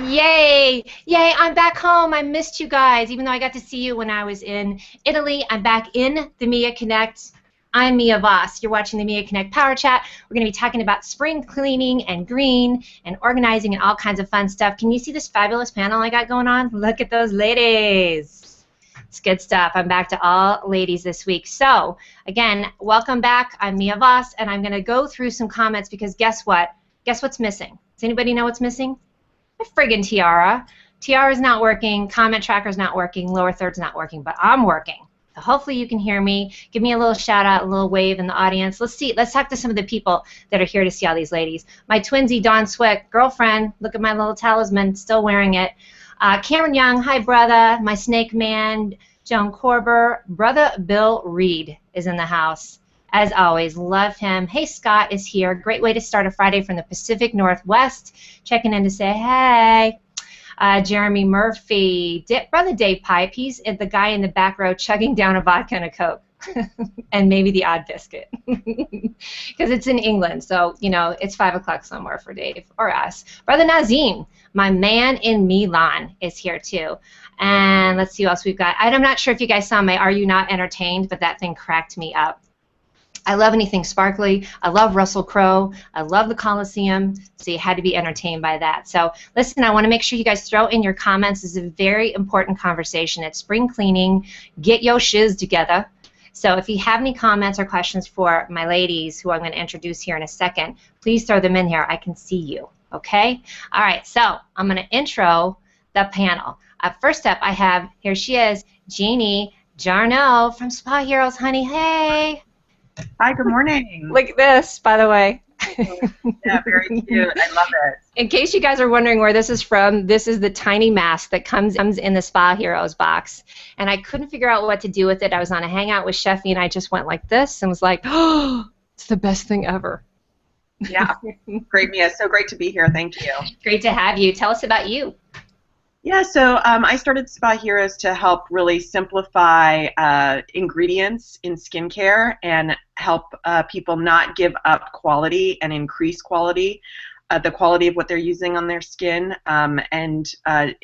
Yay! Yay, I'm back home. I missed you guys, even though I got to see you when I was in Italy. I'm back in the Mia Connect. I'm Mia Voss. You're watching the Mia Connect Power Chat. We're going to be talking about spring cleaning and green and organizing and all kinds of fun stuff. Can you see this fabulous panel I got going on? Look at those ladies. It's good stuff. I'm back to all ladies this week. So, again, welcome back. I'm Mia Voss, and I'm going to go through some comments because guess what? Guess what's missing? Does anybody know what's missing? My friggin' Tiara. Tiara's not working, comment tracker's not working, lower third's not working, but I'm working. So hopefully you can hear me. Give me a little shout out, a little wave in the audience. Let's talk to some of the people that are here to see all these ladies. My twinsy Dawn Swick, girlfriend, look at my little talisman, still wearing it. Cameron Young, hi brother. My snake man, Joan Corber. Brother Bill Reed is in the house. As always, love him. Hey, Scott is here. Great way to start a Friday from the Pacific Northwest. Checking in to say hey. Jeremy Murphy. Brother Dave Pipe. He's the guy in the back row chugging down a vodka and a Coke. And maybe the odd biscuit. Because it's in England, so, you know, it's 5 o'clock somewhere for Dave or us. Brother Nazim, my man in Milan, is here too. And let's see who else we've got. I'm not sure if you guys saw my Are You Not Entertained, but that thing cracked me up. I love anything sparkly. I love Russell Crowe. I love the Coliseum. So you had to be entertained by that. So listen, I want to make sure you guys throw in your comments. This is a very important conversation. It's spring cleaning. Get your shiz together. So if you have any comments or questions for my ladies, who I'm going to introduce here in a second, please throw them in here. I can see you. Okay? All right. So I'm going to intro the panel. First up, I have, here she is, Jeannie Jarnot from Spa Heroes, honey. Hey. Hi, good morning. Look at this, by the way. Yeah, very cute. I love it. In case you guys are wondering where this is from, this is the tiny mask that comes in the Spa Heroes box. And I couldn't figure out what to do with it. I was on a hangout with Sheffy, and I just went like this and was like, oh, it's the best thing ever. Yeah, great, Mia. So great to be here. Thank you. Great to have you. Tell us about you. Yeah, so I started Spa Heroes to help really simplify ingredients in skincare and help people not give up quality and increase quality, the quality of what they're using on their skin, and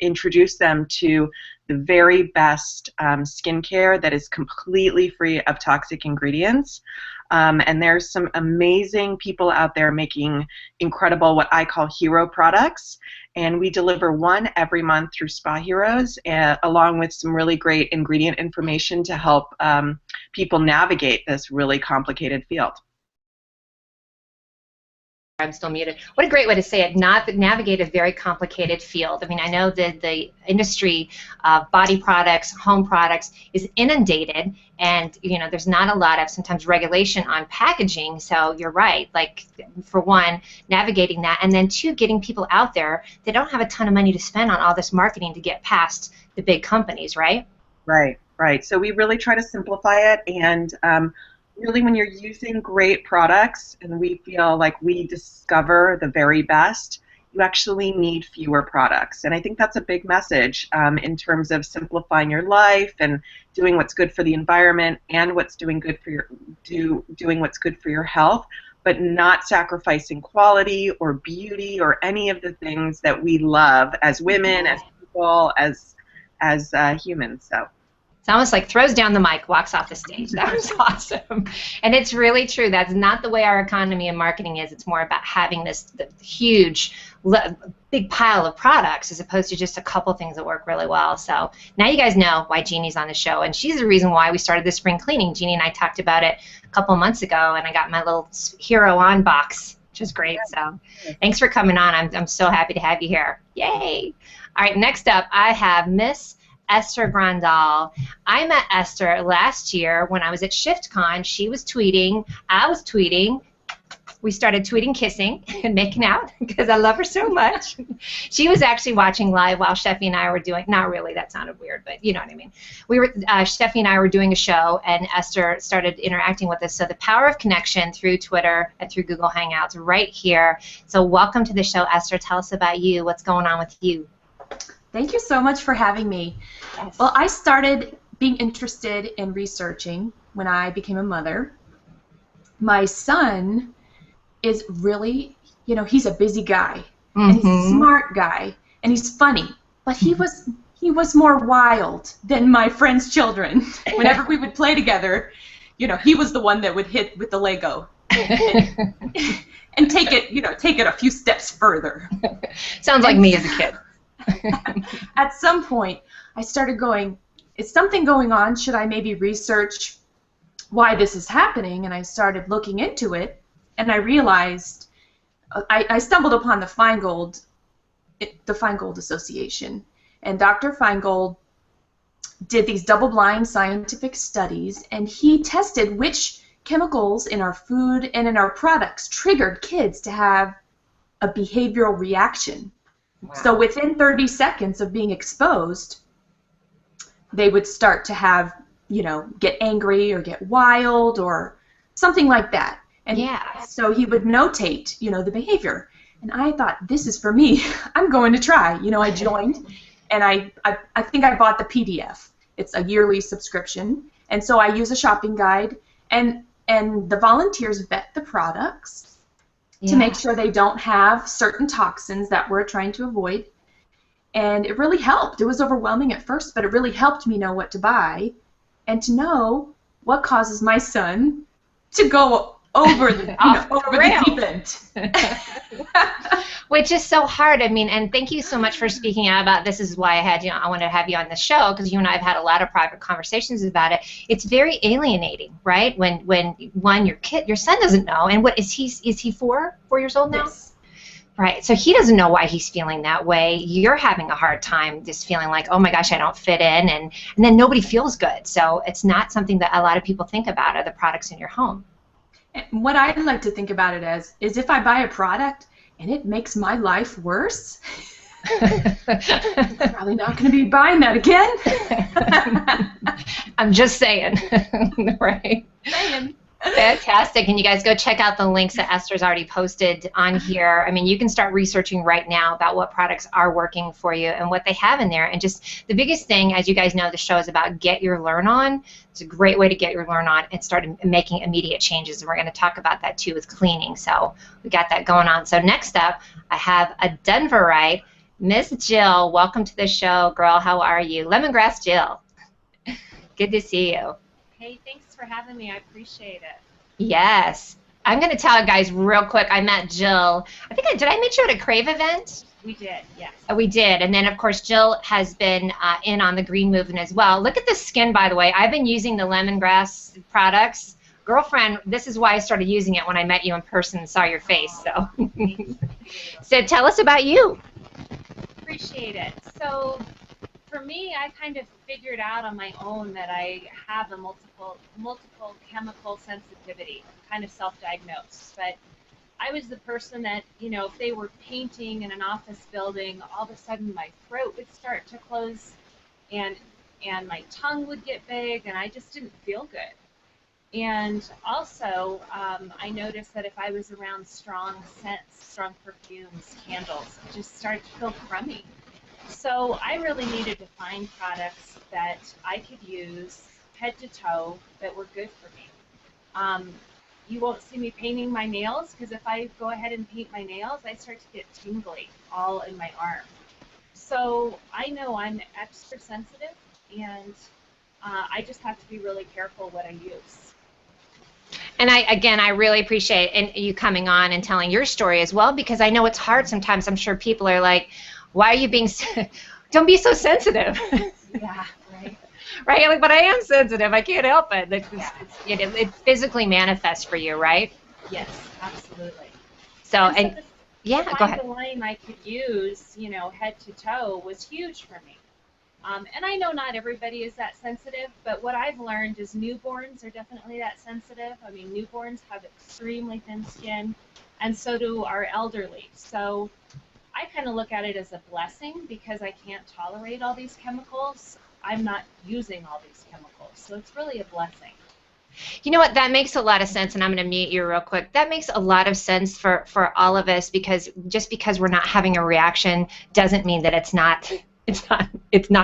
introduce them to the very best skincare that is completely free of toxic ingredients. And there's some amazing people out there making incredible, what I call hero products. And we deliver one every month through Spa Heroes, along with some really great ingredient information to help people navigate this really complicated field. I'm still muted. What a great way to say it, navigate a very complicated field. I mean, I know that the industry of body products, home products is inundated, and, you know, there's not a lot of sometimes regulation on packaging, so you're right. Like, for one, navigating that, and then two, getting people out there that don't have a ton of money to spend on all this marketing to get past the big companies, right? Right, right. So we really try to simplify it, and really, when you're using great products and we feel like we discover the very best, you actually need fewer products. And I think that's a big message in terms of simplifying your life and doing what's good for the environment and what's doing what's good for your health, but not sacrificing quality or beauty or any of the things that we love as women, as people, as humans. So. It's almost like throws down the mic, walks off the stage. That was awesome. And it's really true. That's not the way our economy and marketing is. It's more about having this huge, big pile of products as opposed to just a couple things that work really well. So now you guys know why Jeannie's on the show. And she's the reason why we started this spring cleaning. Jeannie and I talked about it a couple months ago, and I got my little Hero On box, which is great. So thanks for coming on. I'm so happy to have you here. Yay. All right, next up, I have Miss Esther Grondahl. I met Esther last year when I was at ShiftCon. She was tweeting, I was tweeting. We started tweeting, kissing, and making out because I love her so much. She was actually watching live while Sheffy and I were doing, not really, that sounded weird, but you know what I mean. Sheffy and I were doing a show, and Esther started interacting with us. So the power of connection through Twitter and through Google Hangouts right here. So welcome to the show, Esther. Tell us about you. What's going on with you? Thank you so much for having me. Yes. Well, I started being interested in researching when I became a mother. My son is really, you know, he's a busy guy, and he's a smart guy, and he's funny, but he was more wild than my friends' children. Whenever we would play together, you know, he was the one that would hit with the Lego and take it a few steps further. Sounds like me as a kid. At some point, I started going, is something going on? Should I maybe research why this is happening? And I started looking into it, and I realized I stumbled upon the Feingold Association, and Dr. Feingold did these double-blind scientific studies, and he tested which chemicals in our food and in our products triggered kids to have a behavioral reaction. Wow. So within 30 seconds of being exposed, they would start to have, you know, get angry or get wild or something like that. And so he would notate, you know, the behavior. And I thought, this is for me. I'm going to try. You know, I joined, and I think I bought the PDF. It's a yearly subscription. And so I use a shopping guide, and the volunteers vet the products to make sure they don't have certain toxins that we're trying to avoid. And it really helped. It was overwhelming at first, but it really helped me know what to buy and to know what causes my son to go over the, the deep end. Which is so hard. I mean, and thank you so much for speaking out about this. This is why I wanted to have you on the show, because you and I have had a lot of private conversations about it. It's very alienating, right? When your son doesn't know, and what is he 4 years old now? Yes. Right, so he doesn't know why he's feeling that way. You're having a hard time just feeling like, oh my gosh, I don't fit in, and then nobody feels good. So it's not something that a lot of people think about, are the products in your home. And what I like to think about it as is, if I buy a product and it makes my life worse, I'm probably not going to be buying that again. I'm just saying, right? Saying. Fantastic. And you guys go check out the links that Esther's already posted on here. I mean, you can start researching right now about what products are working for you and what they have in there. And just the biggest thing, as you guys know, the show is about get your learn on. It's a great way to get your learn on and start making immediate changes. And we're going to talk about that too with cleaning. So we got that going on. So next up, I have a Denverite, Miss Jill. Welcome to the show, girl. How are you? Lemongrass Jill. Good to see you. Hey, thanks for having me. I appreciate it. Yes. I'm going to tell you guys real quick, I met Jill. Did I meet you at a Crave event? We did, yes. We did. And then, of course, Jill has been in on the green movement as well. Look at the skin, by the way. I've been using the lemongrass products. Girlfriend, this is why I started using it when I met you in person and saw your face. So, so tell us about you. Appreciate it. So, for me, I kind of figured out on my own that I have a multiple chemical sensitivity, kind of self-diagnosed. But I was the person that, you know, if they were painting in an office building, all of a sudden my throat would start to close, and my tongue would get big, and I just didn't feel good. And also, I noticed that if I was around strong scents, strong perfumes, candles, I just started to feel crummy. So I really needed to find products that I could use head to toe that were good for me. You won't see me painting my nails, because if I go ahead and paint my nails, I start to get tingly all in my arm. So I know I'm extra sensitive, and I just have to be really careful what I use. And I really appreciate you coming on and telling your story as well, because I know it's hard sometimes. I'm sure people are like, why are you being, don't be so sensitive. Yeah, right. Right, like, but I am sensitive. I can't help it. It physically manifests for you, right? Yes, absolutely. So, the go ahead. The line I could use, you know, head to toe was huge for me. And I know not everybody is that sensitive, but what I've learned is newborns are definitely that sensitive. I mean, newborns have extremely thin skin, and so do our elderly. So I kind of look at it as a blessing, because I can't tolerate all these chemicals. I'm not using all these chemicals, so it's really a blessing. You know what? That makes a lot of sense, and I'm going to mute you real quick. That makes a lot of sense for all of us, because just because we're not having a reaction doesn't mean that it's not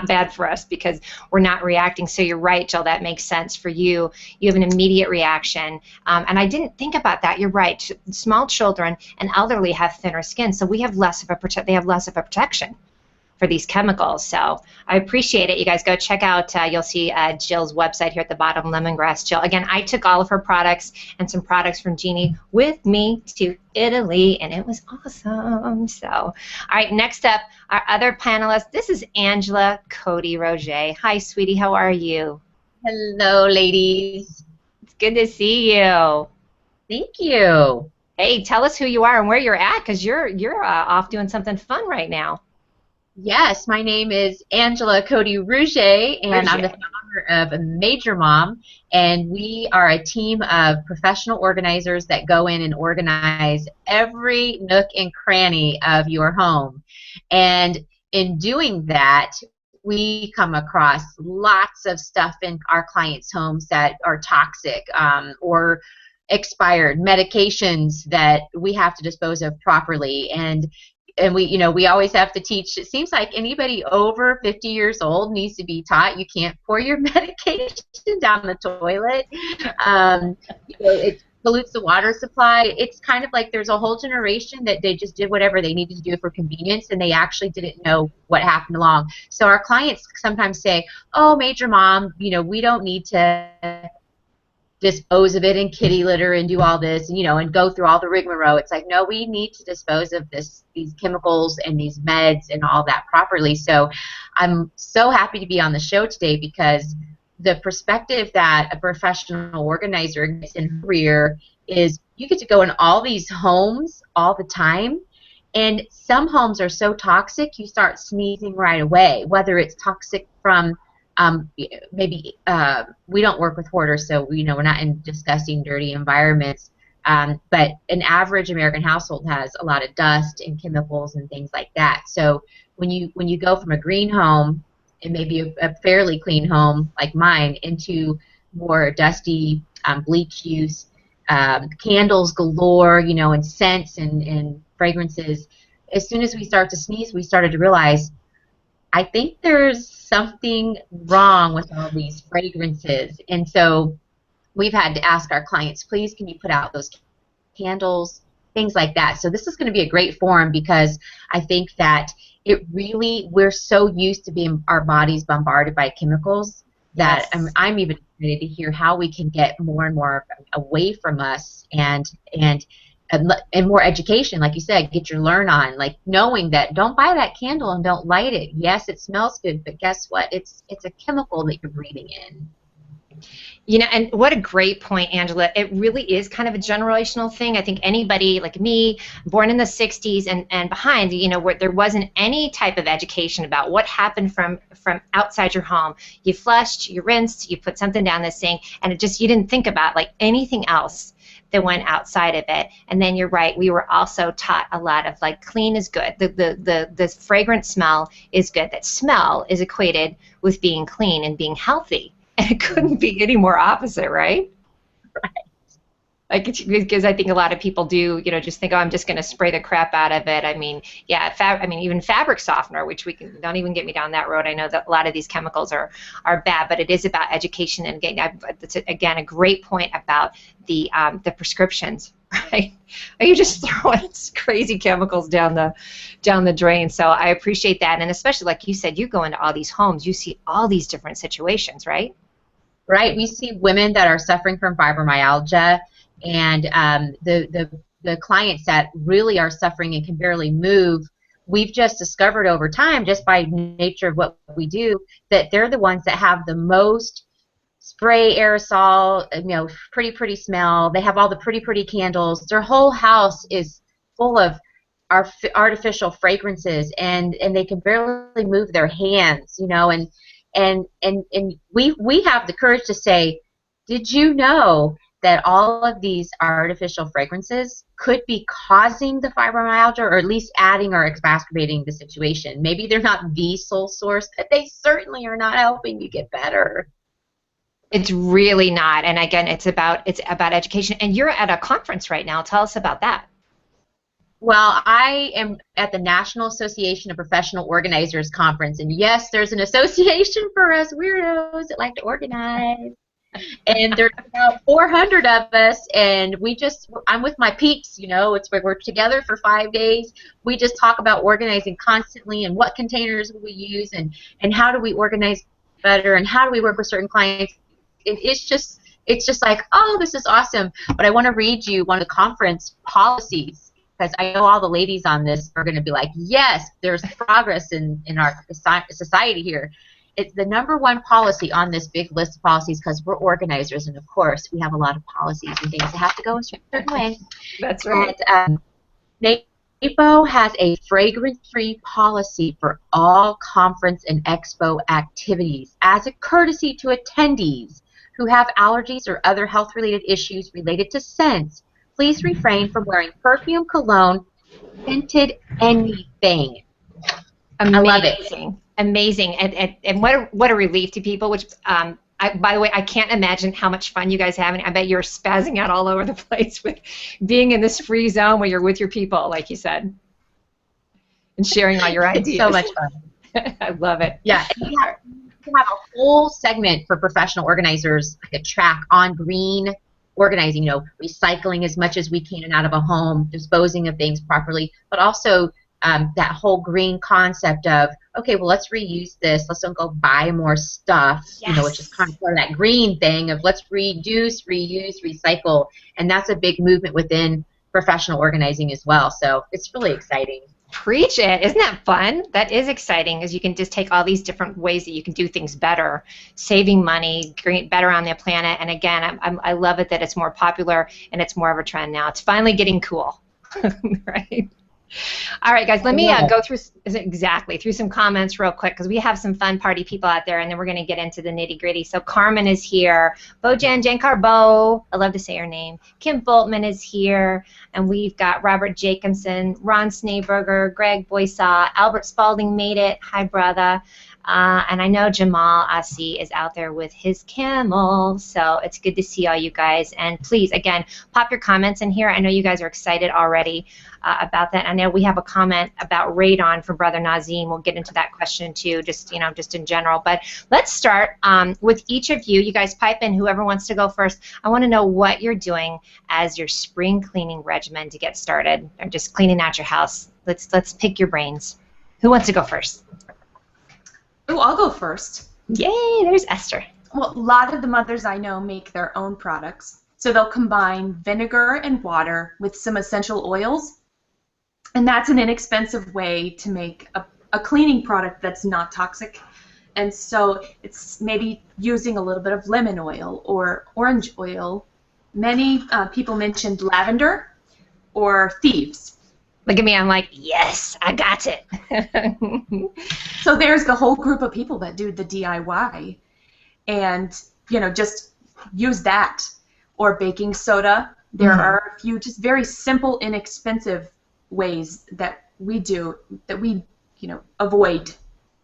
bad for us, because we're not reacting. So you're right, Jill. That makes sense for you. You have an immediate reaction, and I didn't think about that. You're right. Small children and elderly have thinner skin, so we have less of a they have less of a protection. for these chemicals. So I appreciate it. You guys go check out, you'll see Jill's website here at the bottom, Lemongrass Jill. Again, I took all of her products and some products from Jeannie with me to Italy, and it was awesome. So, all right, next up, our other panelist. This is Angela Cody-Rouget. Hi, sweetie. How are you? Hello, ladies. It's good to see you. Thank you. Hey, tell us who you are and where you're at, because you're off doing something fun right now. Yes, my name is Angela Cody-Rouget, and I'm the founder of Major Mom, and we are a team of professional organizers that go in and organize every nook and cranny of your home. And in doing that, we come across lots of stuff in our clients' homes that are toxic or expired, medications that we have to dispose of properly, and we always have to teach. It seems like anybody over 50 years old needs to be taught you can't pour your medication down the toilet. It pollutes the water supply. It's kind of like there's a whole generation that they just did whatever they needed to do for convenience, and they actually didn't know what happened along. So our clients sometimes say, "Oh, Major Mom, we don't need to dispose of it in kitty litter and do all this, and go through all the rigmarole." It's like, no, we need to dispose of these chemicals and these meds and all that properly. So I'm so happy to be on the show today, because the perspective that a professional organizer gets in her career is you get to go in all these homes all the time, and some homes are so toxic you start sneezing right away, whether it's toxic from maybe we don't work with hoarders, so we're not in disgusting, dirty environments. But an average American household has a lot of dust and chemicals and things like that. So when you go from a green home and maybe a fairly clean home like mine into more dusty, bleach use, candles galore, and scents and fragrances, as soon as we start to sneeze, we started to realize, I think there's something wrong with all these fragrances. And so we've had to ask our clients, please, can you put out those candles, things like that. So this is going to be a great forum, because I think that we're so used to being our bodies bombarded by chemicals that Yes. I'm even excited to hear how we can get more and more away from us and more education, like you said, get your learn on, like knowing that don't buy that candle and don't light it. Yes, it smells good, but guess what? It's a chemical that you're breathing in. And what a great point, Angela. It really is kind of a generational thing. I think anybody like me, born in the 60s and behind, where there wasn't any type of education about what happened from outside your home. You flushed, you rinsed, you put something down the sink, and you didn't think about like anything else that went outside of it. And then you're right, we were also taught a lot of like clean is good. The fragrant smell is good. That smell is equated with being clean and being healthy. And it couldn't be any more opposite, right? Right. Like, because I think a lot of people do, just think, oh, I'm just going to spray the crap out of it. I mean, yeah, even fabric softener, which don't even get me down that road. I know that a lot of these chemicals are bad, but it is about education. And again, a great point about the prescriptions, right? Are you just throwing crazy chemicals down the drain? So I appreciate that, and especially like you said, you go into all these homes, you see all these different situations, right? Right. We see women that are suffering from fibromyalgia, and the clients that really are suffering and can barely move. We've just discovered over time, just by nature of what we do, that they're the ones that have the most spray aerosol, pretty smell. They have all the pretty candles. Their whole house is full of artificial fragrances, and they can barely move their hands, and we have the courage to say, did you know that all of these artificial fragrances could be causing the fibromyalgia, or at least adding or exacerbating the situation? Maybe they're not the sole source, but they certainly are not helping you get better. It's really not. And again, it's about education. And you're at a conference right now. Tell us about that. Well, I am at the National Association of Professional Organizers Conference, and yes, there's an association for us weirdos that like to organize. And there's about 400 of us, and I'm with my peeps, you know, we're together for 5 days. We just talk about organizing constantly and what containers will we use and how do we organize better and how do we work with certain clients. It's just like, oh, this is awesome. But I want to read you one of the conference policies, because I know all the ladies on this are going to be like, yes, there's progress in our society here. It's the #1 policy on this big list of policies, because we're organizers, and of course we have a lot of policies and things that have to go a certain way. That's right. And, NAPO has a fragrance-free policy for all conference and expo activities as a courtesy to attendees who have allergies or other health-related issues related to scents. Please refrain from wearing perfume, cologne, scented anything. Amazing. I love it. Amazing. And what a relief to people, which, by the way, I can't imagine how much fun you guys are having. I bet you're spazzing out all over the place with being in this free zone where you're with your people, like you said, and sharing all your ideas. It's so much fun. I love it. Yeah. And we have a whole segment for professional organizers, like a track on green organizing, you know, recycling as much as we can out of a home, disposing of things properly, but also that whole green concept of, okay, well, let's reuse this. Let's don't go buy more stuff, yes. You know, which is kind of part of that green thing of let's reduce, reuse, recycle. And that's a big movement within professional organizing as well. So it's really exciting. Preach it. Isn't that fun? That is exciting, because you can just take all these different ways that you can do things better, saving money, better on the planet. And again, I love it that it's more popular and it's more of a trend now. It's finally getting cool, right? All right, guys, let me go through some comments real quick, because we have some fun party people out there, and then we're going to get into the nitty-gritty. So Carmen is here. BoJan, Jancar, I love to say her name. Kim Bultman is here. And we've got Robert Jacobsen, Ron Snayberger, Greg Boysaw, Albert Spaulding made it. Hi, brother. And I know Jamal, Assi, is out there with his camel, so it's good to see all you guys. And please, again, pop your comments in here. I know you guys are excited already about that. I know we have a comment about radon from Brother Nazim. We'll get into that question too, just in general. But let's start with each of you. You guys pipe in, whoever wants to go first. I want to know what you're doing as your spring cleaning regimen to get started, or just cleaning out your house. Let's pick your brains. Who wants to go first? Oh, I'll go first. Yay, there's Esther. Well, a lot of the mothers I know make their own products. So they'll combine vinegar and water with some essential oils. And that's an inexpensive way to make a cleaning product that's not toxic. And so it's maybe using a little bit of lemon oil or orange oil. Many people mentioned lavender or thieves. Look at me, I'm like, yes, I got it. So there's the whole group of people that do the DIY, and just use that. Or baking soda. There are a few just very simple, inexpensive ways that we avoid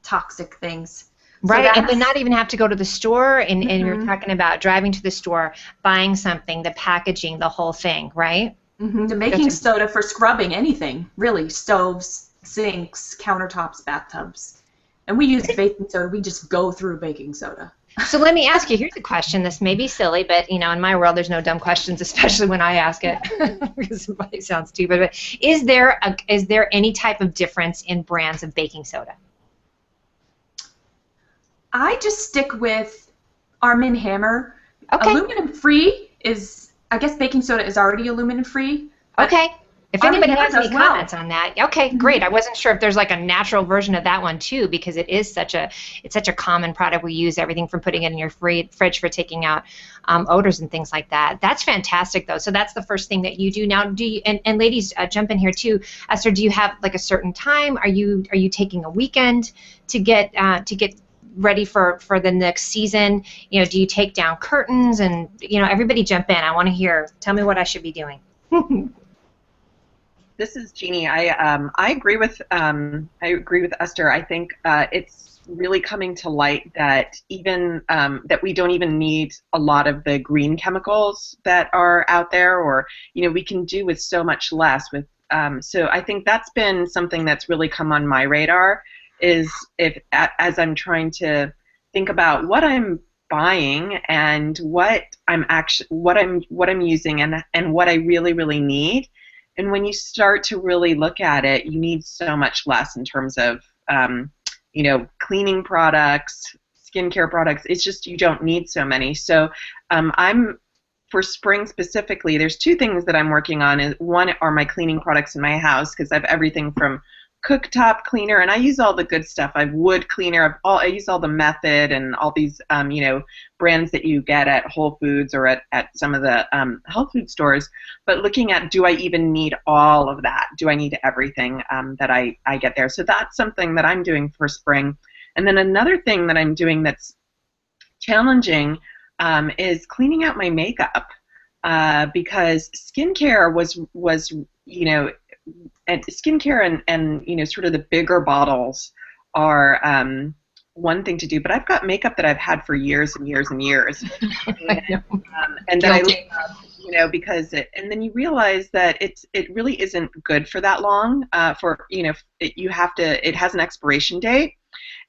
toxic things. Right, So and then not even have to go to the store, and you're talking about driving to the store, buying something, the packaging, the whole thing, right? The baking soda for scrubbing anything, really, stoves, sinks, countertops, bathtubs. And we use baking soda. We just go through baking soda. So let me ask you, here's a question. This may be silly, but in my world there's no dumb questions, especially when I ask it, because it might sound stupid. But is there any type of difference in brands of baking soda? I just stick with Arm & Hammer. Okay. Aluminum-free is, I guess baking soda is already aluminum-free. Okay. If anybody has any well. comments on that, okay, great. I wasn't sure if there's like a natural version of that one too, because it's such a common product. We use everything from putting it in your fridge for taking out odors and things like that. That's fantastic though. So that's the first thing that you do now. Do you, and ladies, jump in here too. Esther, do you have like a certain time? Are you taking a weekend to get ready for the next season? Do you take down curtains? And everybody jump in. I want to hear. Tell me what I should be doing. This is Jeannie. I agree with Esther. I think it's really coming to light that that we don't even need a lot of the green chemicals that are out there, or we can do with so much less. So I think that's been something that's really come on my radar. Is as I'm trying to think about what I'm buying and what I'm using and what I really need. And when you start to really look at it, you need so much less in terms of cleaning products, skincare products. It's just you don't need so many. So for spring specifically, there's two things that I'm working on. One are my cleaning products in my house, because I have everything from cooktop cleaner, and I use all the good stuff. I have wood cleaner. I use all the Method and all these brands that you get at Whole Foods or at some of the health food stores. But looking at, do I even need all of that? Do I need everything that I get there? So that's something that I'm doing for spring. And then another thing that I'm doing that's challenging is cleaning out my makeup, because skincare was and skincare and sort of the bigger bottles are one thing to do, but I've got makeup that I've had for years and years and years, and that I love, because and then you realize that it really isn't good for that long. It has an expiration date,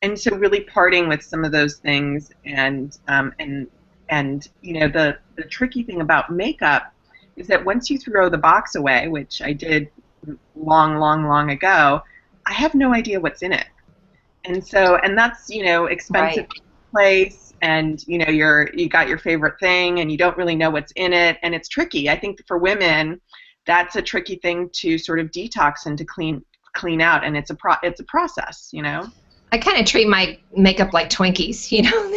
and so really parting with some of those things, and the tricky thing about makeup is that once you throw the box away, which I did long ago, I have no idea what's in it, and that's expensive to place, and you got your favorite thing and you don't really know what's in it, and it's tricky. I think for women, that's a tricky thing to sort of detox and to clean out, and it's a process. I kind of treat my makeup like Twinkies.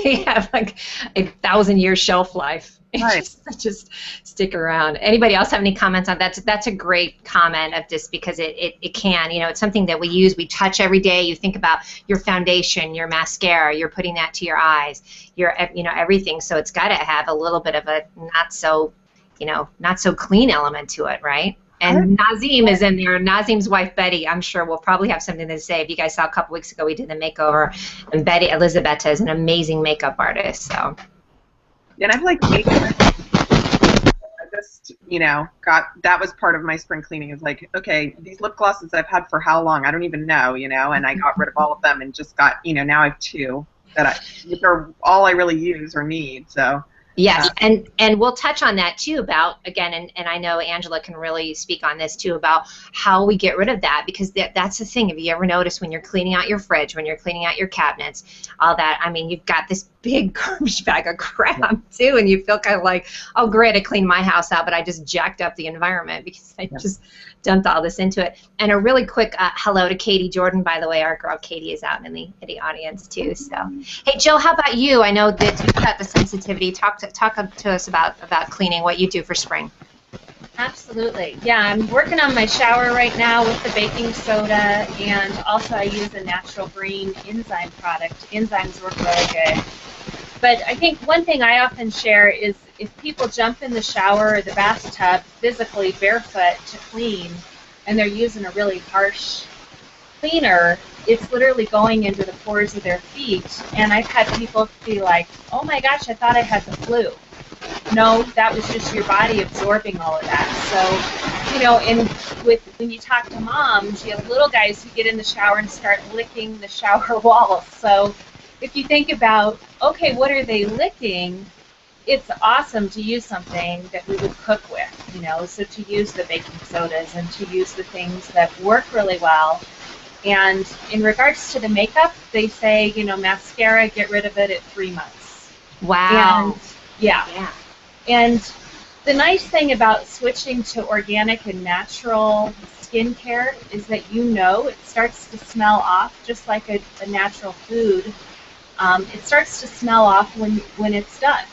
They have like 1,000-year shelf life. Right. Just stick around. Anybody else have any comments on that? That's a great comment of this, because it can, it's something that we use, we touch every day. You think about your foundation, your mascara, you're putting that to your eyes, your everything. So it's got to have a little bit of a not so clean element to it, right? And Nazim is in there. Nazim's wife, Betty, I'm sure will probably have something to say. If you guys saw a couple weeks ago, we did the makeover, and Betty Elizabetta is an amazing makeup artist. So. And I've makeup. I just, that was part of my spring cleaning. Is like, okay, these lip glosses I've had for how long? I don't even know, and I got rid of all of them and just got, now I have two which are all I really use or need. So. Yes, and we'll touch on that too about, again, and I know Angela can really speak on this too, about how we get rid of that, because that's the thing. Have you ever noticed when you're cleaning out your fridge, when you're cleaning out your cabinets, all that, I mean, you've got this big garbage bag of crap too, and you feel kind of like, oh great, I cleaned my house out, but I just jacked up the environment because I just dumped all this into it. And a really quick hello to Cadi Jordan, by the way. Our girl Cadi is out in the audience too. So, hey Jill, how about you? I know that you've got the sensitivity. Talk to us about cleaning, what you do for spring. Absolutely. Yeah, I'm working on my shower right now with the baking soda, and also I use a natural green enzyme product. Enzymes work really good. But I think one thing I often share is if people jump in the shower or the bathtub physically barefoot to clean, and they're using a really harsh cleaner, it's literally going into the pores of their feet. And I've had people be like, oh my gosh, I thought I had the flu. No, that was just your body absorbing all of that. So, and when you talk to moms, you have little guys who get in the shower and start licking the shower walls. So if you think about, okay, what are they licking? It's awesome to use something that we would cook with, so to use the baking sodas and to use the things that work really well. And in regards to the makeup, they say, mascara, get rid of it at 3 months. Wow. And, yeah. And the nice thing about switching to organic and natural skincare is that it starts to smell off just like a natural food. It starts to smell off when it's done.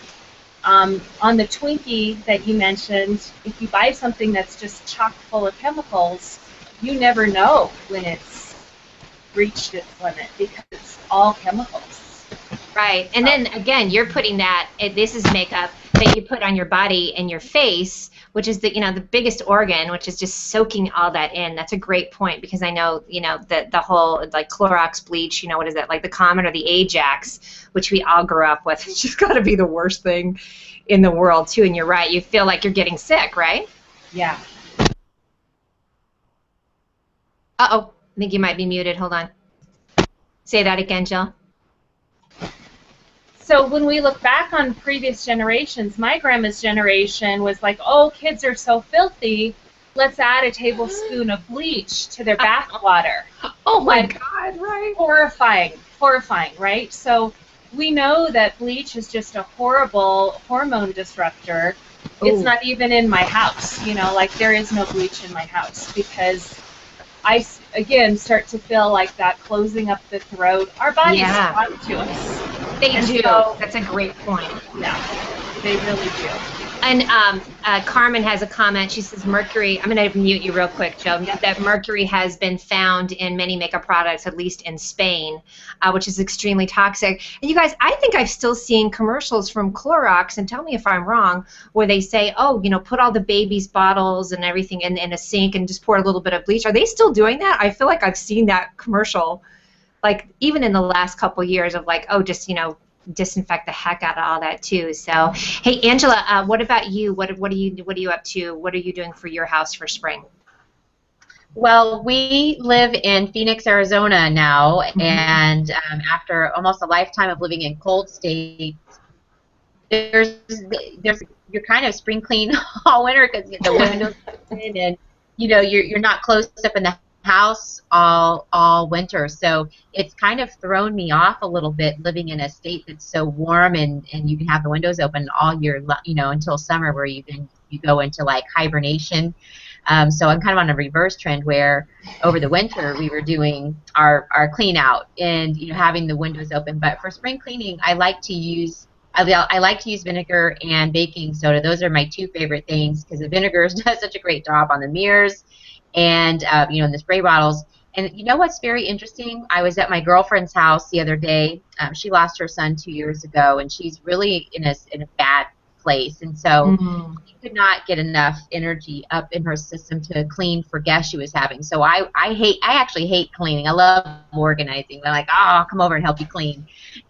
On the Twinkie that you mentioned, if you buy something that's just chock full of chemicals, you never know when it's reached its limit because it's all chemicals. Right, and then again, you're putting that. This is makeup that you put on your body and your face, which is the biggest organ, which is just soaking all that in. That's a great point, because I know the whole like Clorox bleach. What is that, like the Comet or the Ajax, which we all grew up with. It's just got to be the worst thing in the world too. And you're right, you feel like you're getting sick, right? Yeah. Uh-oh, I think you might be muted. Hold on. Say that again, Jill. So when we look back on previous generations, my grandma's generation was like, oh, kids are so filthy, let's add a tablespoon of bleach to their bath water. Oh my God, right? Horrifying, right? So we know that bleach is just a horrible hormone disruptor. Ooh. It's not even in my house, like there is no bleach in my house because I, again, start to feel like that closing up the throat. Our bodies respond to us. They do. So, that's a great point. Yeah, they really do. And Carmen has a comment. She says mercury, I'm going to mute you real quick, Joan, that mercury has been found in many makeup products, at least in Spain, which is extremely toxic. And you guys, I think I've still seen commercials from Clorox, and tell me if I'm wrong, where they say, oh, put all the baby's bottles and everything in a sink and just pour a little bit of bleach. Are they still doing that? I feel like I've seen that commercial, like even in the last couple years of like, oh, just, disinfect the heck out of all that too. So, hey, Angela, what about you? What are you up to? What are you doing for your house for spring? Well, we live in Phoenix, Arizona now, and after almost a lifetime of living in cold states, you're kind of spring clean all winter because the windows are open and you're not closed up in the house all winter, so it's kind of thrown me off a little bit living in a state that's so warm and you can have the windows open all year, until summer where you go into like hibernation. So I'm kind of on a reverse trend where over the winter we were doing our clean out and having the windows open, but for spring cleaning I like to use vinegar and baking soda. Those are my two favorite things because the vinegar does such a great job on the mirrors and in the spray bottles. And what's very interesting? I was at my girlfriend's house the other day. She lost her son 2 years ago, and she's really in a bad place. And so she could not get enough energy up in her system to clean for guests she was having. So I actually hate cleaning. I love organizing. They're like, oh, I'll come over and help you clean.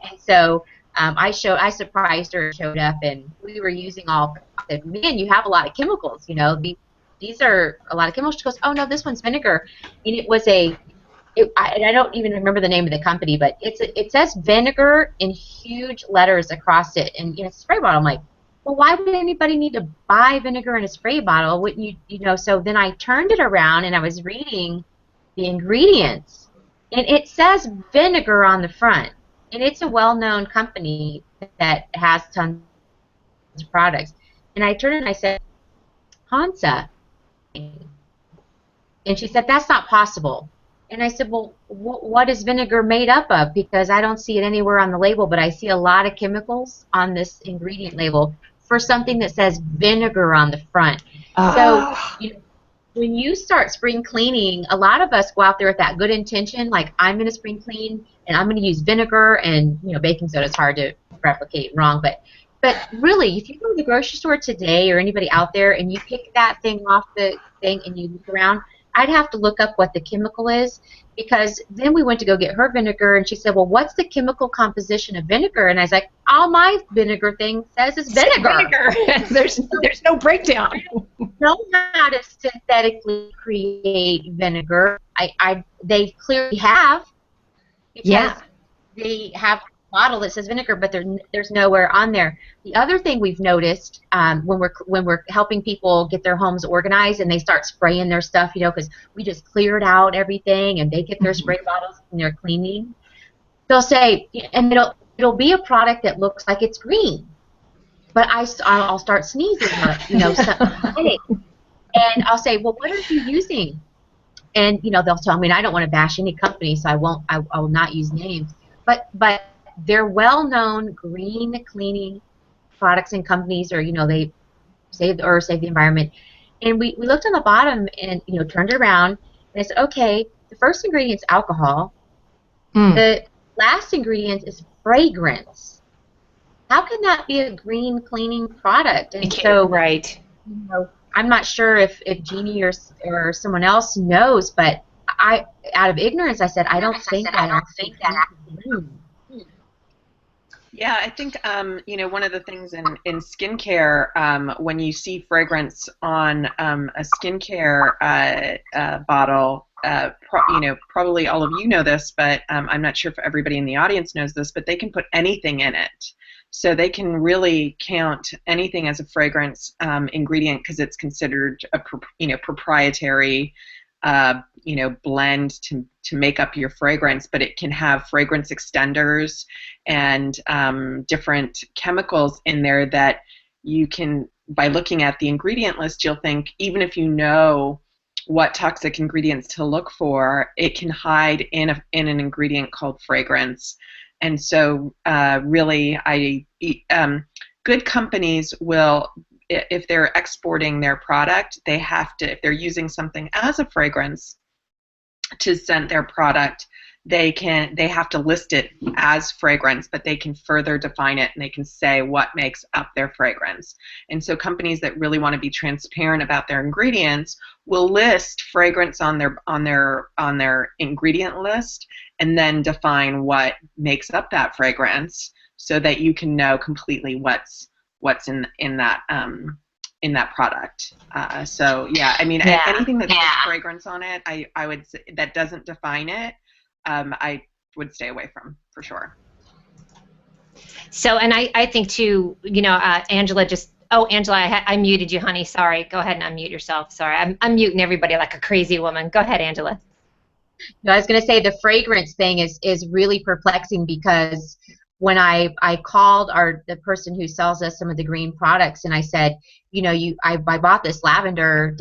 And so I surprised her, showed up, and we were using all. I said, man, you have a lot of chemicals. These are a lot of chemicals. She goes, oh no, this one's vinegar, and it was I don't even remember the name of the company, but it says vinegar in huge letters across it, and it's a spray bottle. I'm like, well, why would anybody need to buy vinegar in a spray bottle? Wouldn't you? So then I turned it around and I was reading the ingredients, and it says vinegar on the front, and it's a well-known company that has tons of products. And I turned and I said, Hansa. And she said, that's not possible. And I said, well, what is vinegar made up of? Because I don't see it anywhere on the label, but I see a lot of chemicals on this ingredient label for something that says vinegar on the front. So when you start spring cleaning, a lot of us go out there with that good intention, like I'm going to spring clean and I'm going to use vinegar, and baking soda is hard to replicate wrong, but really, if you go to the grocery store today or anybody out there and you pick that thing off the thing and you look around, I'd have to look up what the chemical is, because then we went to go get her vinegar and she said, well, what's the chemical composition of vinegar? And I was like, all my vinegar thing says is vinegar. There's no breakdown. I don't know how to synthetically create vinegar. They clearly have, because they have bottle that says vinegar, but there's nowhere on there. The other thing we've noticed when we're helping people get their homes organized and they start spraying their stuff, because we just cleared out everything and they get their spray bottles and they're cleaning, they'll say, and it'll be a product that looks like it's green, but I'll start sneezing, and I'll say, well, what are you using? And they'll tell me, and I don't want to bash any company, so I will not use names, but they're well-known green cleaning products and companies, or they save the environment. And we looked on the bottom and turned it around and I said, okay, the first ingredient is alcohol. The last ingredient is fragrance. How can that be a green cleaning product? And so, right. I'm not sure if Jeannie or someone else knows, but out of ignorance, I said, I don't think that. Yeah, I think one of the things in skincare, when you see fragrance on a skincare bottle, probably all of you know this, but I'm not sure if everybody in the audience knows this, but they can put anything in it. So they can really count anything as a fragrance ingredient because it's considered a proprietary blend to make up your fragrance, but it can have fragrance extenders and different chemicals in there that you can, by looking at the ingredient list, you'll think, even if you know what toxic ingredients to look for, it can hide in an ingredient called fragrance. And so really, good companies will, if they're exporting their product, they have to, if they're using something as a fragrance to scent their product, they have to list it as fragrance, but they can further define it and they can say what makes up their fragrance. And so companies that really want to be transparent about their ingredients will list fragrance on their ingredient list and then define what makes up that fragrance so that you can know completely what's in that product. So yeah, I mean, anything that says fragrance on it, I would say that doesn't define it, I would stay away from, for sure. So, and I think too, Angela just, Angela, I muted you, honey. Sorry. Go ahead and unmute yourself. Sorry. I'm muting everybody like a crazy woman. Go ahead, Angela. No, I was going to say the fragrance thing is really perplexing because when I called the person who sells us some of the green products and I said, I bought this lavender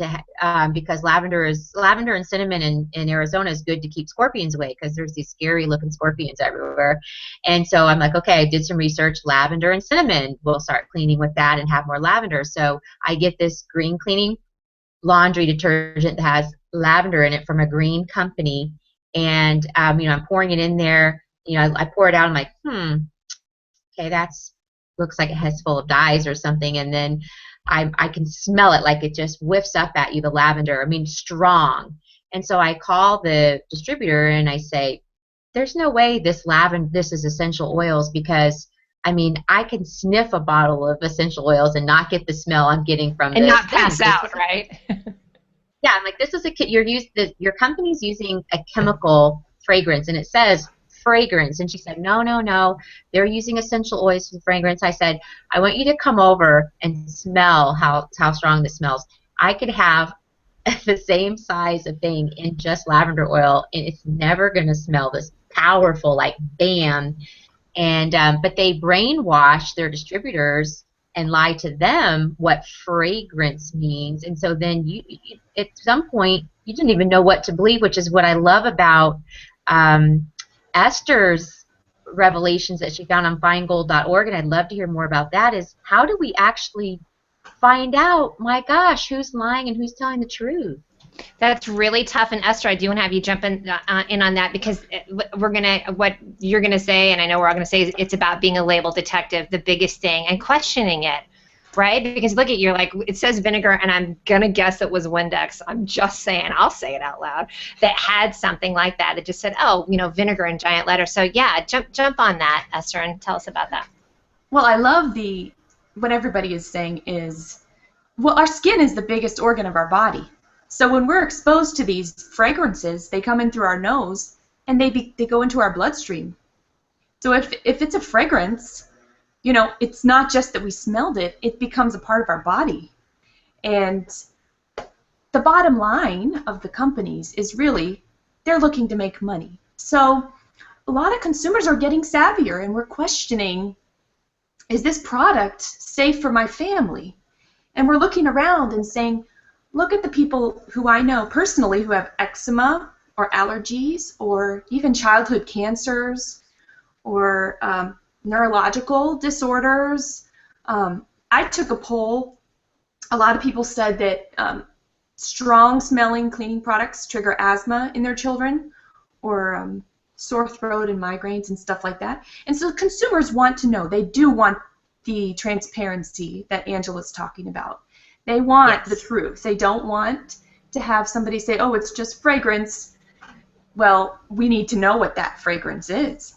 because lavender and cinnamon in Arizona is good to keep scorpions away because there's these scary looking scorpions everywhere. And so I'm like, okay, I did some research, lavender and cinnamon. We'll start cleaning with that and have more lavender. So I get this green cleaning laundry detergent that has lavender in it from a green company. And, I'm pouring it in there. I pour it out. I'm like, okay, looks like it has full of dyes or something. And then I can smell it, like it just whiffs up at you, the lavender. I mean, strong. And so I call the distributor and I say, there's no way this is essential oils because, I can sniff a bottle of essential oils and not get the smell I'm getting from this. And not pass out, right? Yeah, I'm like, this is your company's using a chemical fragrance, and it says fragrance. And she said, no, they're using essential oils for fragrance. I said, I want you to come over and smell how strong this smells. I could have the same size of thing in just lavender oil, and it's never going to smell this powerful, like bam. And but they brainwash their distributors and lie to them what fragrance means. And so then you at some point, you didn't even know what to believe, which is what I love about Esther's revelations that she found on feingold.org, and I'd love to hear more about that, is how do we actually find out, my gosh, who's lying and who's telling the truth? That's really tough. And Esther, I do want to have you jump in on that because what you're going to say, and I know we're all going to say, is it's about being a label detective, the biggest thing, and questioning it, right? Because look at you're like, it says vinegar, and I'm going to guess it was Windex. I'm just saying, I'll say it out loud, that had something like that just said, vinegar in giant letters. So yeah, jump on that, Esther, and tell us about that. Well, I love what everybody is saying is, well, our skin is the biggest organ of our body. So when we're exposed to these fragrances, they come in through our nose, and they go into our bloodstream. So if it's a fragrance, it's not just that we smelled it, it becomes a part of our body. And the bottom line of the companies is really, they're looking to make money. So a lot of consumers are getting savvier, and we're questioning, is this product safe for my family? And we're looking around and saying, look at the people who I know personally who have eczema or allergies or even childhood cancers or neurological disorders. I took a poll. A lot of people said that strong-smelling cleaning products trigger asthma in their children or sore throat and migraines and stuff like that. And so consumers want to know. They do want the transparency that Angela's talking about. They want the truth. They don't want to have somebody say, oh, it's just fragrance. Well, we need to know what that fragrance is.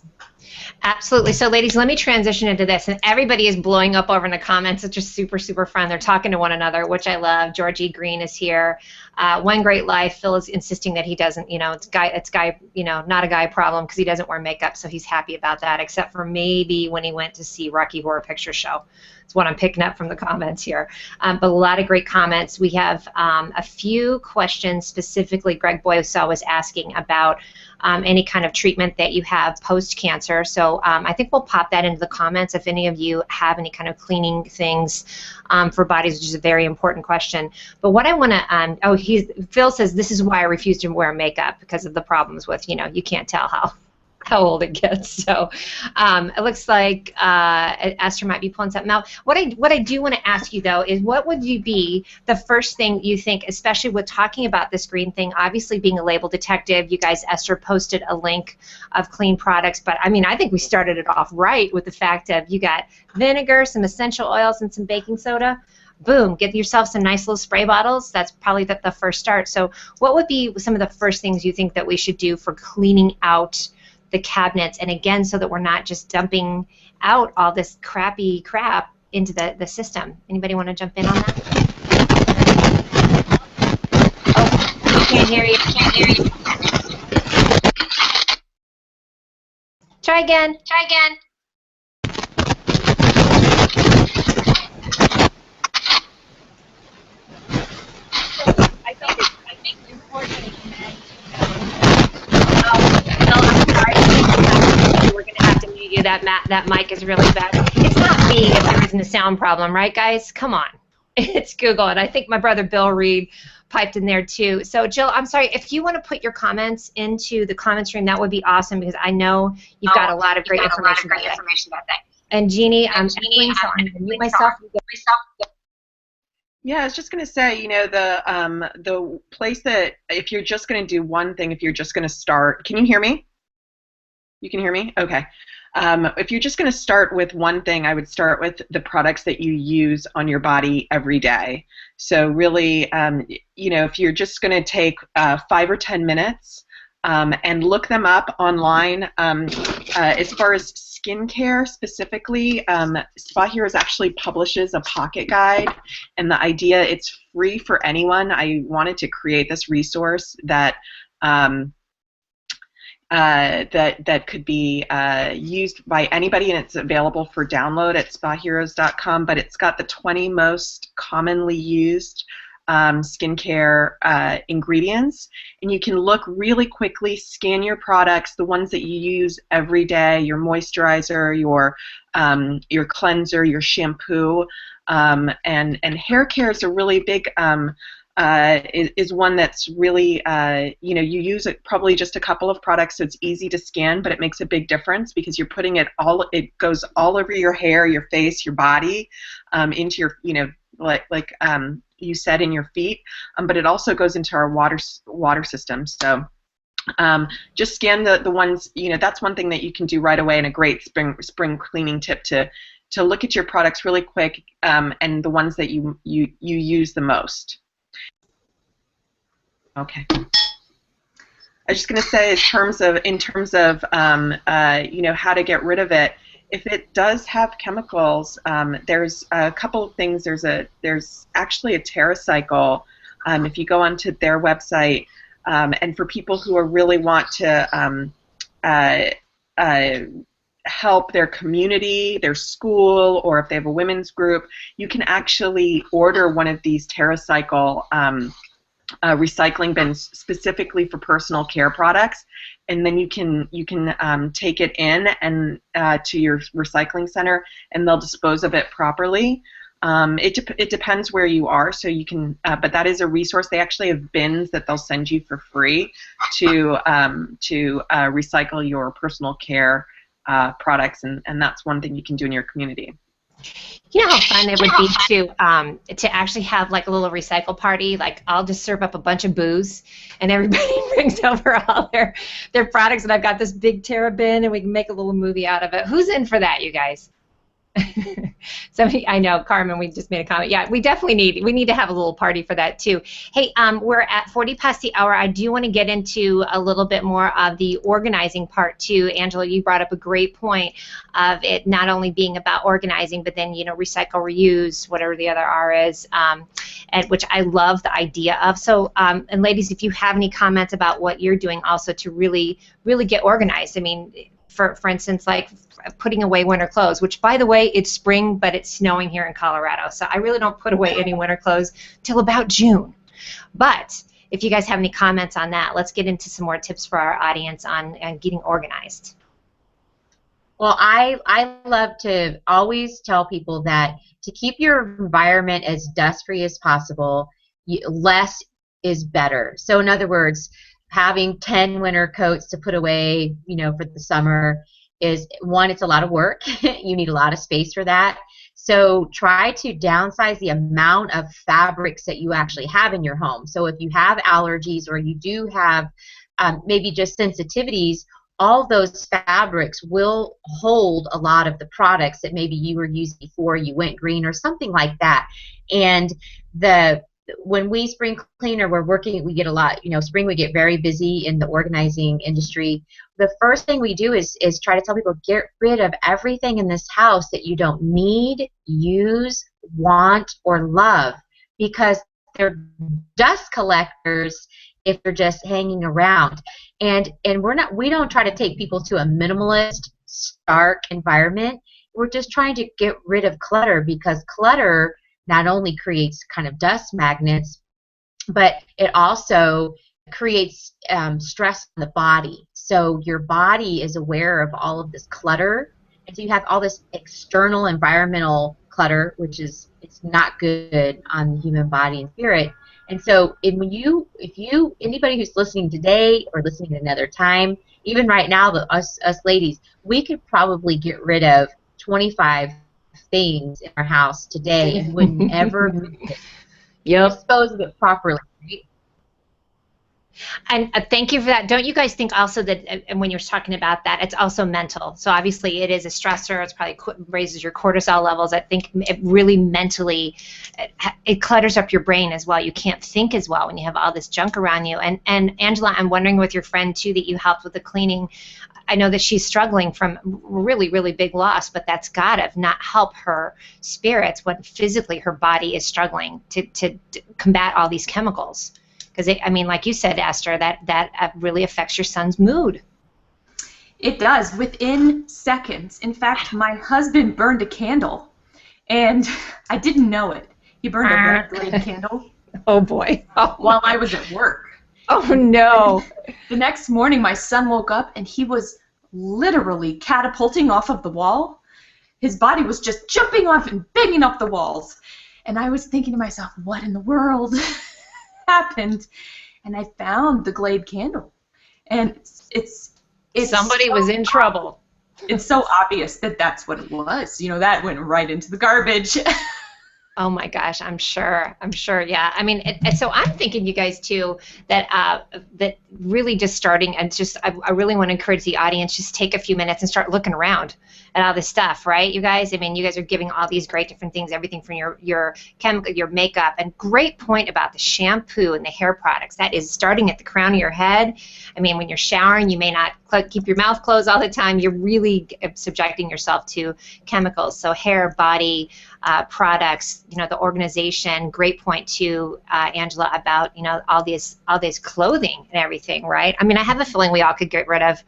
Absolutely. So, ladies, let me transition into this. And everybody is blowing up over in the comments. It's just super, super fun. They're talking to one another, which I love. Georgie Green is here. One Great Life. Phil is insisting that he doesn't, it's guy, not a guy problem because he doesn't wear makeup, so he's happy about that, except for maybe when he went to see Rocky Horror Picture Show. It's what I'm picking up from the comments here. But a lot of great comments. We have a few questions specifically. Greg Boyosel was asking about any kind of treatment that you have post-cancer. So I think we'll pop that into the comments if any of you have any kind of cleaning things for bodies, which is a very important question. But what I want to, Phil says, this is why I refuse to wear makeup, because of the problems with, you can't tell how old it gets. So it looks like Esther might be pulling something out. What I do want to ask you, though, is what would be the first thing you think, especially with talking about this green thing, obviously being a label detective, you guys, Esther posted a link of clean products, but I mean, I think we started it off right with the fact of you got vinegar, some essential oils, and some baking soda. Boom, get yourself some nice little spray bottles. That's probably the first start. So what would be some of the first things you think that we should do for cleaning out the cabinets, and again, so that we're not just dumping out all this crappy crap into the system? Anybody want to jump in on that? Oh, can't hear you. Try again. I think it's important we're going to have to mute you. That mic is really bad. It's not me if there isn't a sound problem, right, guys? Come on. It's Google, and I think my brother Bill Reed piped in there too. So, Jill, I'm sorry, if you want to put your comments into the comment stream, that would be awesome, because I know you've got a lot of great information about that. And Jeannie, I'm going to mute myself. Yeah, I was just going to say, the place that, if you're just going to do one thing, if you're just going to start, can you hear me? You can hear me? Okay. If you're just going to start with one thing, I would start with the products that you use on your body every day. So really, if you're just going to take 5 or 10 minutes and look them up online, as far as skincare specifically, Spa Heroes actually publishes a pocket guide, and the idea, it's free for anyone. I wanted to create this resource that that could be used by anybody, and it's available for download at spaheroes.com, but it's got the 20 most commonly used skincare ingredients, and you can look really quickly, scan your products, the ones that you use every day, your moisturizer, your cleanser, your shampoo, and hair care is a really big is one that's really, you use it probably just a couple of products, so it's easy to scan, but it makes a big difference because you're putting it goes all over your hair, your face, your body, into your, like you said, in your feet, but it also goes into our water system. So just scan the ones, that's one thing that you can do right away, and a great spring cleaning tip to look at your products really quick, and the ones that you use the most. Okay. I was just going to say, in terms of how to get rid of it. If it does have chemicals, there's a couple of things. There's actually a TerraCycle. If you go onto their website, and for people who really want to help their community, their school, or if they have a women's group, you can actually order one of these TerraCycle recycling bins specifically for personal care products, and then you can take it in and to your recycling center, and they'll dispose of it properly. It depends where you are, so you can, but that is a resource. They actually have bins that they'll send you for free to recycle your personal care products, and that's one thing you can do in your community. You know how fun it would be to actually have like a little recycle party? Like, I'll just serve up a bunch of booze, and everybody brings over all their products, and I've got this big Terra bin, and we can make a little movie out of it. Who's in for that, you guys? Somebody, I know, Carmen, we just made a comment. Yeah, we definitely need to have a little party for that too. Hey, we're at 40 past the hour. I do want to get into a little bit more of the organizing part too. Angela, you brought up a great point of it not only being about organizing, but then, you know, recycle, reuse, whatever the other R is, and which I love the idea of. So, and ladies, if you have any comments about what you're doing also to really get organized. I mean, for instance, like putting away winter clothes, which, by the way, it's spring, but it's snowing here in Colorado. So I really don't put away any winter clothes till about June. But if you guys have any comments on that, let's get into some more tips for our audience on getting organized. Well, I love to always tell people that to keep your environment as dust-free as possible, less is better. So in other words, having 10 winter coats to put away, you know, for the summer is, one, it's a lot of work. You need a lot of space for that. So try to downsize the amount of fabrics that you actually have in your home. So if you have allergies or you do have maybe just sensitivities, all those fabrics will hold a lot of the products that maybe you were using before you went green or something like that. And when we spring cleaner, we get a lot, you know, spring we get very busy in the organizing industry. The first thing we do is try to tell people, get rid of everything in this house that you don't need, use, want, or love, because they're dust collectors if they're just hanging around. And we don't try to take people to a minimalist, stark environment. We're just trying to get rid of clutter, because clutter not only creates kind of dust magnets, but it also creates stress in the body. So your body is aware of all of this clutter, and so you have all this external environmental clutter, which is, it's not good on the human body and spirit. And so if anybody who's listening today or listening at another time, even right now, us ladies, we could probably get rid of 25 things in our house today and would never dispose of it properly. Right? And thank you for that. Don't you guys think also that when you're talking about that, it's also mental? So obviously it is a stressor. It's probably raises your cortisol levels. I think it really mentally, it clutters up your brain as well. You can't think as well when you have all this junk around you. And Angela, I'm wondering with your friend too that you helped with the cleaning. I know that she's struggling from really, really big loss, but that's got to not help her spirits when physically her body is struggling to combat all these chemicals. Because, I mean, like you said, Esther, that really affects your son's mood. It does, within seconds. In fact, my husband burned a candle, and I didn't know it. He burned a red glade candle. Oh, boy. Oh. While I was at work. Oh, no. The next morning, my son woke up, and he was literally catapulting off of the wall. His body was just jumping off and banging up the walls. And I was thinking to myself, what in the world happened? And I found the Glade candle. And it's somebody so was in trouble. It's so obvious that that's what it was. You know, that went right into the garbage. Oh my gosh, I'm sure, yeah. I mean, so I'm thinking, you guys too, that that really just starting, and just I really want to encourage the audience, just take a few minutes and start looking around at all this stuff, right, you guys? I mean, you guys are giving all these great different things, everything from your chemical, your makeup, and great point about the shampoo and the hair products. That is starting at the crown of your head. I mean, when you're showering, you may not keep your mouth closed all the time. You're really subjecting yourself to chemicals. So hair, body, products, you know, the organization. Great point too, Angela, about, you know, all this clothing and everything, right? I mean, I have a feeling we all could get rid of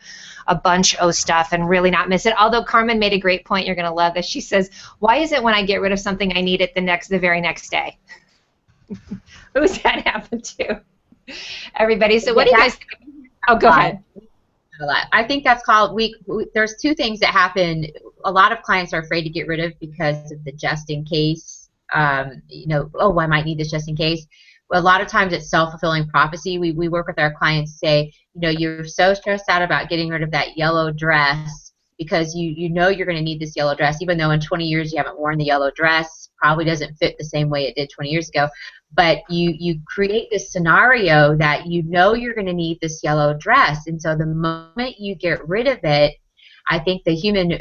a bunch of stuff and really not miss it. Although Carmen made a great point, you're going to love this. She says, "Why is it when I get rid of something I need it the very next day?" Who's that happen to? Everybody. So what do you guys think? Oh, go ahead. I think that's called, there's two things that happen. A lot of clients are afraid to get rid of because of the just in case, you know, oh, I might need this just in case. Well, a lot of times it's self-fulfilling prophecy. We work with our clients to say, you know, you're so stressed out about getting rid of that yellow dress because you know you're going to need this yellow dress, even though in 20 years you haven't worn the yellow dress, probably doesn't fit the same way it did 20 years ago. But you create this scenario that you know you're going to need this yellow dress. And so the moment you get rid of it, I think the human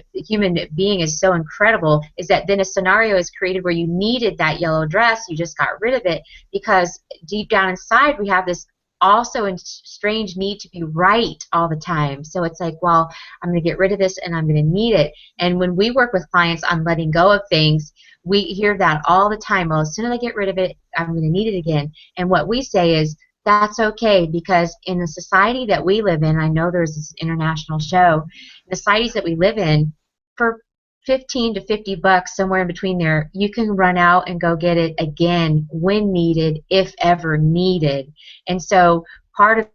being is so incredible, is that then a scenario is created where you needed that yellow dress, you just got rid of it, because deep down inside we have this also a strange need to be right all the time. So it's like, well, I'm going to get rid of this and I'm going to need it. And when we work with clients on letting go of things, we hear that all the time. Well, as soon as I get rid of it, I'm going to need it again. And what we say is, that's okay, because in the society that we live in, I know there's this international show, the societies that we live in, for 15 to 50 bucks, somewhere in between there, you can run out and go get it again when needed, if ever needed. And so part of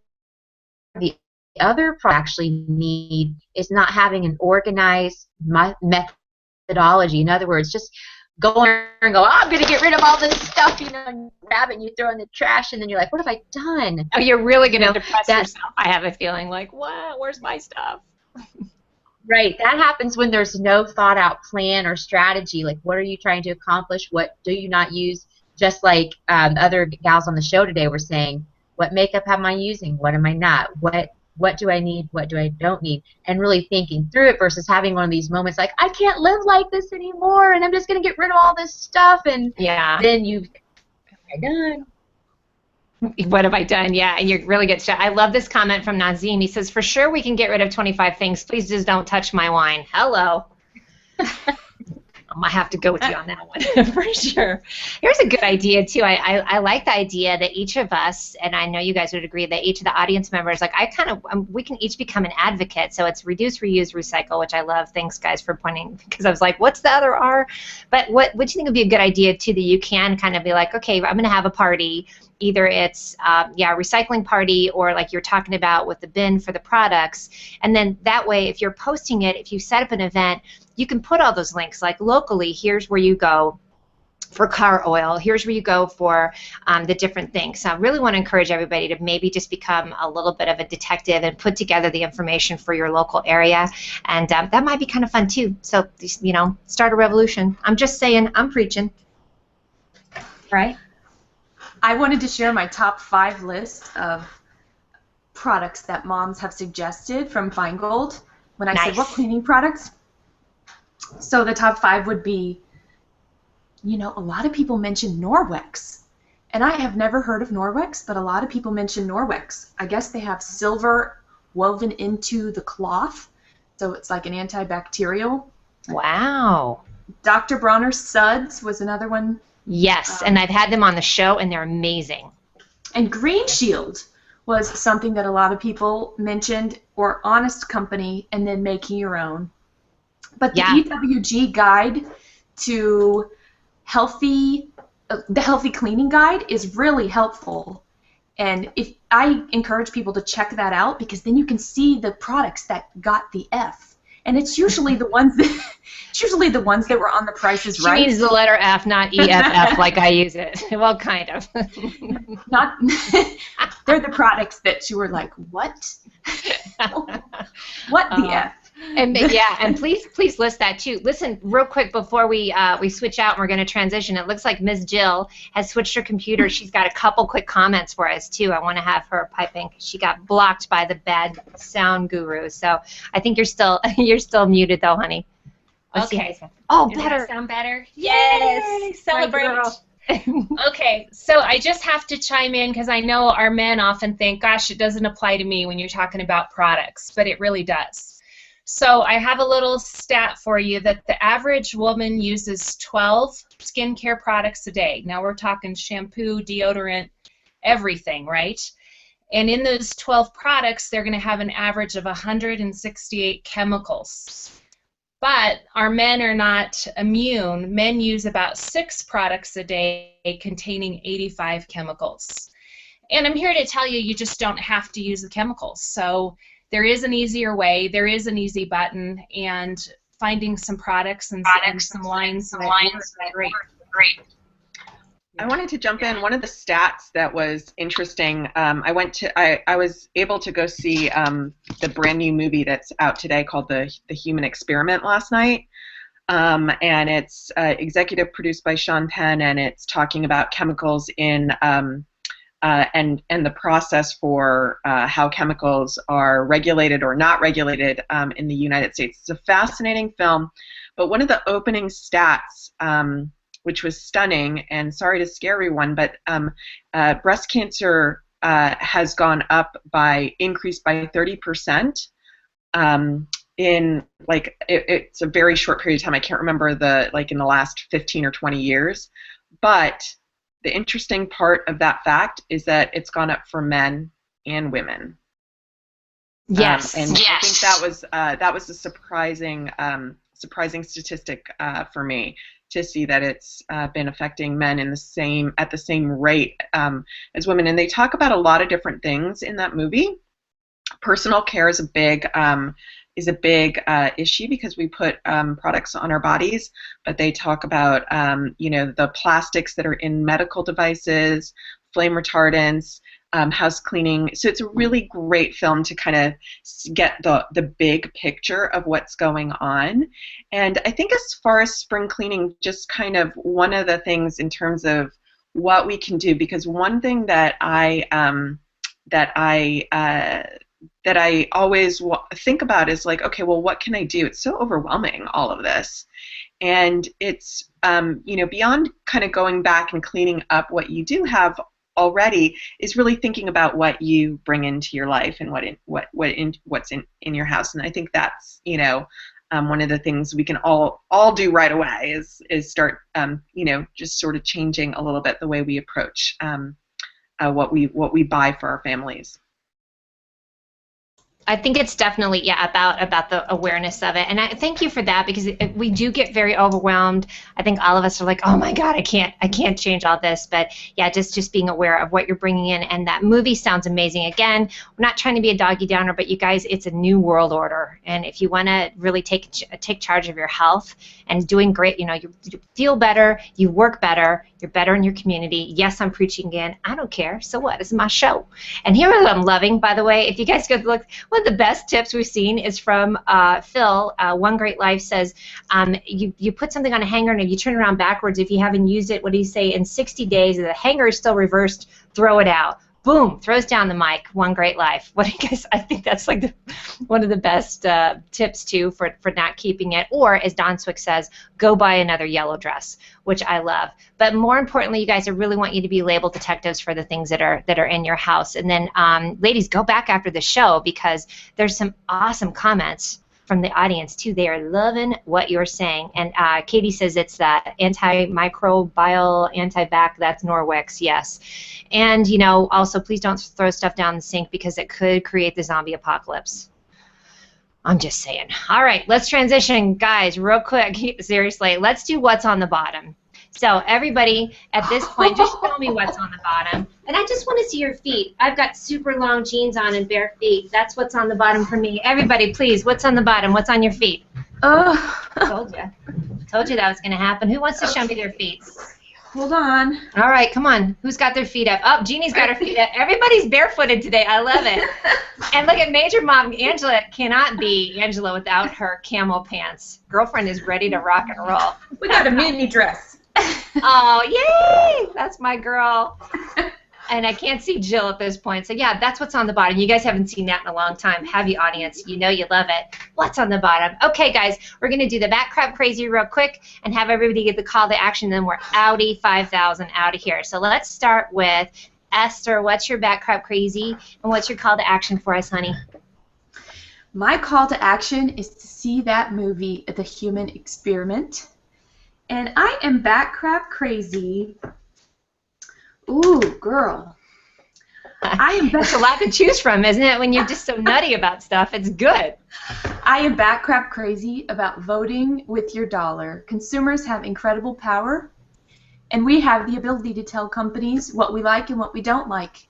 the other actually need is not having an organized methodology. In other words, just go and go, oh, I'm going to get rid of all this stuff, you know, and grab it and you throw it in the trash, and then you're like, what have I done? Oh, you're really going to depress yourself. I have a feeling like, what? Where's my stuff? Right. That happens when there's no thought out plan or strategy. Like, what are you trying to accomplish? What do you not use? Just like other gals on the show today were saying, what makeup am I using? What am I not? What do I need? What do I don't need? And really thinking through it versus having one of these moments like, I can't live like this anymore, and I'm just going to get rid of all this stuff. And then what have I done? What have I done? Yeah, and you really get stressed. I love this comment from Nazim. He says, for sure we can get rid of 25 things. Please just don't touch my wine. Hello. I might have to go with you on that one for sure. Here's a good idea too. I like the idea that each of us, and I know you guys would agree, that each of the audience members, like we can each become an advocate. So it's reduce, reuse, recycle, which I love. Thanks guys for pointing, because I was like, what's the other R? But what do you think would be a good idea too, that you can kind of be like, okay, I'm going to have a party. Either it's a recycling party, or like you're talking about with the bin for the products, and then that way if you're posting it, if you set up an event, you can put all those links, like locally, here's where you go for car oil, here's where you go for the different things. So I really want to encourage everybody to maybe just become a little bit of a detective and put together the information for your local area, and that might be kind of fun too. So, you know, start a revolution. I'm just saying, I'm preaching. Right? I wanted to share my top 5 list of products that moms have suggested from Feingold when I said, what cleaning products? So the top 5 would be, you know, a lot of people mention Norwex. And I have never heard of Norwex, but a lot of people mention Norwex. I guess they have silver woven into the cloth, so it's like an antibacterial. Wow. Dr. Bronner's Suds was another one. Yes, and I've had them on the show, and they're amazing. And Green Shield was something that a lot of people mentioned, or Honest Company, and then making your own. But the EWG guide to the healthy cleaning guide is really helpful. And I encourage people to check that out, because then you can see the products that got the F. And it's usually the ones that were on the Price is Right. She means the letter F, not EFF, like I use it. Well, kind of. Not. They're the products that you were like, what? What the F? And and please list that too. Listen, real quick before we switch out and we're going to transition. It looks like Ms. Jill has switched her computer. She's got a couple quick comments for us too. I want to have her piping. She got blocked by the bad sound guru. So I think you're still muted though, honey. Let's okay. Oh, Does better. that sound better? Yes. Celebrate. Okay, so I just have to chime in because I know our men often think, gosh, it doesn't apply to me when you're talking about products, but it really does. So I have a little stat for you that the average woman uses 12 skincare products a day. Now we're talking shampoo, deodorant, everything, right? And in those 12 products, they're going to have an average of 168 chemicals. But our men are not immune. Men use about 6 products a day containing 85 chemicals. And I'm here to tell you, you just don't have to use the chemicals. So there is an easier way, there is an easy button, and finding some products and some lines that work great. I wanted to jump in. One of the stats that was interesting, I was able to go see the brand new movie that's out today called The Human Experiment last night. And it's executive produced by Sean Penn, and it's talking about chemicals in and the process for how chemicals are regulated or not regulated in the United States. It's a fascinating film, but one of the opening stats, which was stunning, and sorry to scare everyone, but breast cancer has gone up increased by 30%. In like it's a very short period of time. I can't remember in the last 15 or 20 years, but the interesting part of that fact is that it's gone up for men and women. Yes, and I think that was a surprising statistic for me, to see that it's been affecting men at the same rate as women. And they talk about a lot of different things in that movie. Personal care is a big issue because we put products on our bodies, but they talk about the plastics that are in medical devices, flame retardants, house cleaning. So it's a really great film to kind of get the big picture of what's going on. And I think as far as spring cleaning, just kind of one of the things in terms of what we can do, because one thing that I always think about is like, okay, well, what can I do? It's so overwhelming, all of this. And it's, beyond kind of going back and cleaning up what you do have already, is really thinking about what you bring into your life and what's in your house. And I think that's, one of the things we can all do right away is start, just sort of changing a little bit the way we approach what we buy for our families. I think it's definitely about the awareness of it, and I thank you for that, because we do get very overwhelmed. I think all of us are like, oh my God, I can't change all this, but yeah, just being aware of what you're bringing in. And that movie sounds amazing. Again, we're not trying to be a doggy downer, but you guys, it's a new world order, and if you want to really take charge of your health and doing great, you feel better, you work better, you're better in your community. Yes, I'm preaching again. I don't care. So what? It's my show. And here what I'm loving, by the way, if you guys go look, one of the best tips we've seen is from Phil. One Great Life says, you put something on a hanger and if you turn it around backwards, if you haven't used it, what do you say, in 60 days, if the hanger is still reversed, throw it out. Boom, throws down the mic. One Great Life. What do you guys? I think that's like one of the best tips too for not keeping it. Or as Don Swick says, go buy another yellow dress, which I love. But more importantly, you guys, I really want you to be label detectives for the things that are in your house. And then, ladies, go back after the show, because there's some awesome comments from the audience too. They are loving what you're saying. And Katie says it's that antimicrobial, anti-bac, that's Norwex, yes. And also please don't throw stuff down the sink, because it could create the zombie apocalypse. I'm just saying. All right, let's transition, guys, real quick. Seriously, let's do what's on the bottom. So everybody, at this point, just show me what's on the bottom. And I just want to see your feet. I've got super long jeans on and bare feet. That's what's on the bottom for me. Everybody, please, what's on the bottom? What's on your feet? Oh. Told you. Told you that was going to happen. Who wants to show me their feet? Hold on. All right, come on. Who's got their feet up? Oh, Jeannie's got her feet up. Everybody's barefooted today. I love it. And look at Major Mom. Angela cannot be Angela without her camel pants. Girlfriend is ready to rock and roll. We got a mini dress. Oh, yay! That's my girl. And I can't see Jill at this point. So, yeah, that's what's on the bottom. You guys haven't seen that in a long time. Have you, audience? You know you love it. What's on the bottom? Okay, guys, we're going to do the Bat Crap Crazy real quick and have everybody get the call to action, then we're outie 5,000 out of here. So let's start with Esther. What's your Bat Crap Crazy, and what's your call to action for us, honey? My call to action is to see that movie, The Human Experiment. And I am Bat Crap Crazy. Ooh, girl. That's a lot to choose from, isn't it? When you're just so nutty about stuff, it's good. I am Bat Crap Crazy about voting with your dollar. Consumers have incredible power, and we have the ability to tell companies what we like and what we don't like.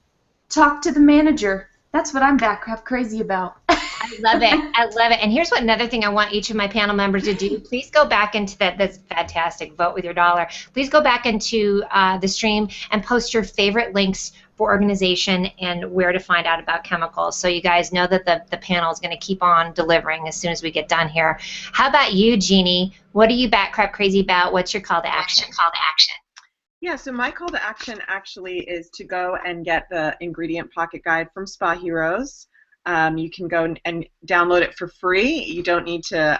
Talk to the manager. That's what I'm Bat Crap Crazy about. I love it. I love it. And here's another thing I want each of my panel members to do. Please go back into that's fantastic, vote with your dollar. Please go back into the stream and post your favorite links for organization and where to find out about chemicals. So you guys know that the panel is going to keep on delivering as soon as we get done here. How about you, Jeannie? What are you Bat Crap Crazy about? What's your call to action? Yeah, so my call to action actually is to go and get the ingredient pocket guide from Spa Heroes. You can go and download it for free. You don't need to,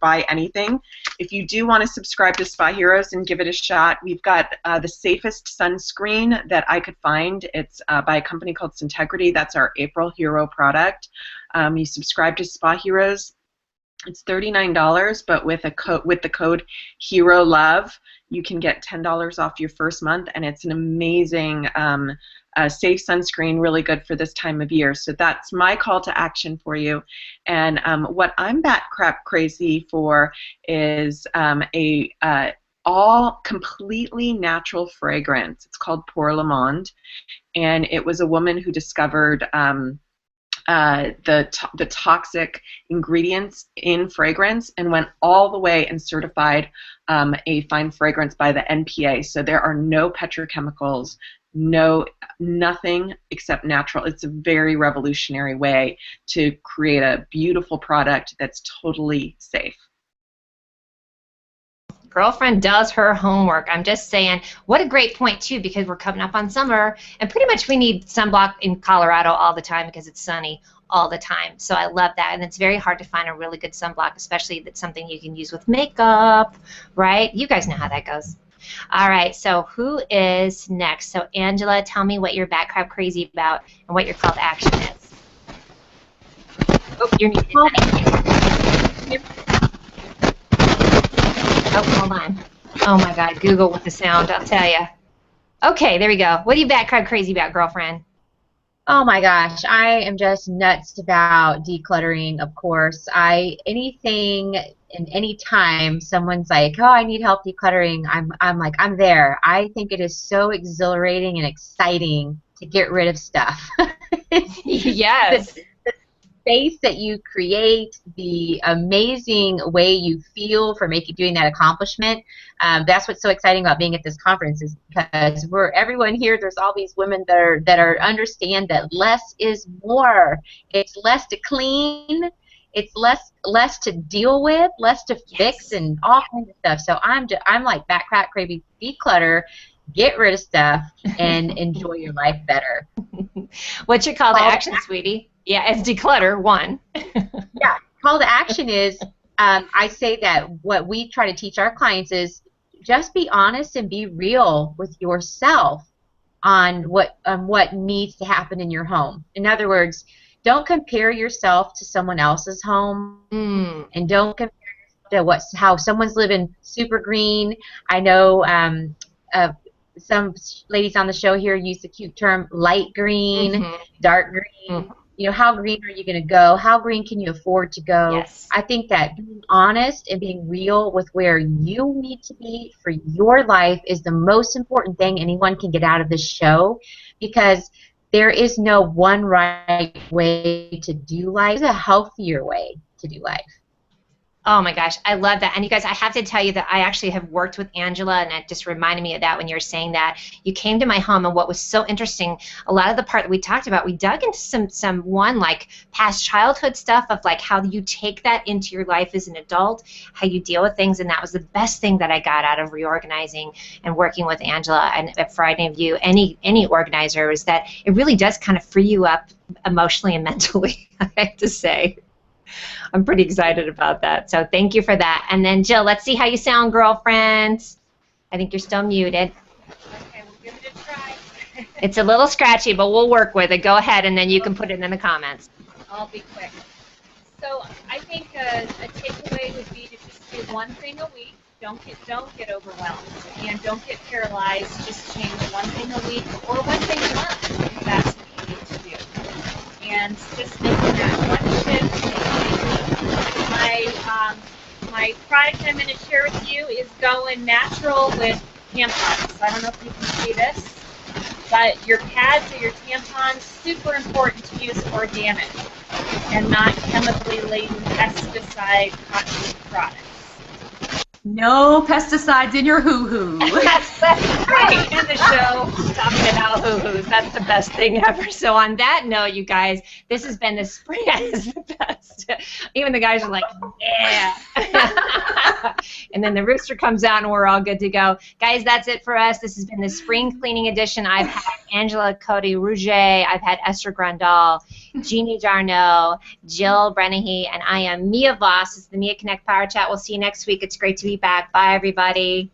buy anything. If you do want to subscribe to Spa Heroes and give it a shot, we've got the safest sunscreen that I could find. It's by a company called Integrity. That's our April Hero product. You subscribe to Spa Heroes. It's $39, but with the code HEROLOVE, you can get $10 off your first month, and it's an amazing safe sunscreen, really good for this time of year. So that's my call to action for you. And what I'm bat crap crazy for is all completely natural fragrance. It's called Pour Le Monde, and it was a woman who discovered the toxic ingredients in fragrance and went all the way and certified a fine fragrance by the NPA. So there are no petrochemicals, nothing except natural. It's a very revolutionary way to create a beautiful product that's totally safe. Girlfriend does her homework. I'm just saying, what a great point, too, because we're coming up on summer, and pretty much we need sunblock in Colorado all the time because it's sunny all the time. So I love that, and it's very hard to find a really good sunblock, especially that's something you can use with makeup, right? You guys know how that goes. All right, so who is next? So Angela, tell me what you're bat crap crazy about and what your call to action is. Oh, you're muted. Oh, hold on. Oh, my God. Google with the sound, I'll tell you. Okay, there we go. What are you bat crap crazy about, girlfriend? Oh, my gosh. I am just nuts about decluttering, of course. Anything and any time someone's like, oh, I need help decluttering, I'm like, I'm there. I think it is so exhilarating and exciting to get rid of stuff. Yes. Space that you create, the amazing way you feel for doing that accomplishment. That's what's so exciting about being at this conference, is because everyone here, there's all these women that are understand that less is more. It's less to clean, it's less to deal with, less to fix, and all kinds of stuff. So I'm like bat crap crazy, declutter, get rid of stuff, and enjoy your life better. What's your call to action, sweetie? Yeah, it's declutter, one. Yeah, call to action is, I say that what we try to teach our clients is just be honest and be real with yourself on what needs to happen in your home. In other words, don't compare yourself to someone else's home, and don't compare yourself to how someone's living super green. I know some ladies on the show here use the cute term light green, dark green. You know, how green are you going to go? How green can you afford to go? Yes. I think that being honest and being real with where you need to be for your life is the most important thing anyone can get out of this show, because there is no one right way to do life. There's a healthier way to do life. Oh my gosh, I love that. And you guys, I have to tell you that I actually have worked with Angela, and it just reminded me of that when you were saying that. You came to my home, and what was so interesting, a lot of the part that we talked about, we dug into some like past childhood stuff of like how you take that into your life as an adult, how you deal with things, and that was the best thing that I got out of reorganizing and working with Angela. And for any of you, any organizer, is that it really does kind of free you up emotionally and mentally, I have to say. I'm pretty excited about that. So thank you for that. And then, Jill, let's see how you sound, girlfriend. I think you're still muted. Okay, we'll give it a try. It's a little scratchy, but we'll work with it. Go ahead, and then you can put it in the comments. I'll be quick. So I think a takeaway would be to just do one thing a week. Don't get overwhelmed, and don't get paralyzed. Just change one thing a week or one thing a month if that's what you need to do. And just making that one shift. My product I'm going to share with you is going natural with tampons. I don't know if you can see this, but your pads or your tampons, super important to use organic and not chemically laden pesticide toxic products. No pesticides in your hoo-hoo. That's right. In the show, talking about hoo-hoos. That's the best thing ever. So on that note, you guys, this has been the spring. Is the best. Even the guys are like, yeah. And then the rooster comes out and we're all good to go. Guys, that's it for us. This has been the spring cleaning edition. I've had Angela Cody-Rouget. I've had Esther Grondahl, Jeannie Jarnot, Jill Breheny, and I am Mia Voss. This is the Mia Connect Power Chat. We'll see you next week. It's great to be back. Bye, everybody.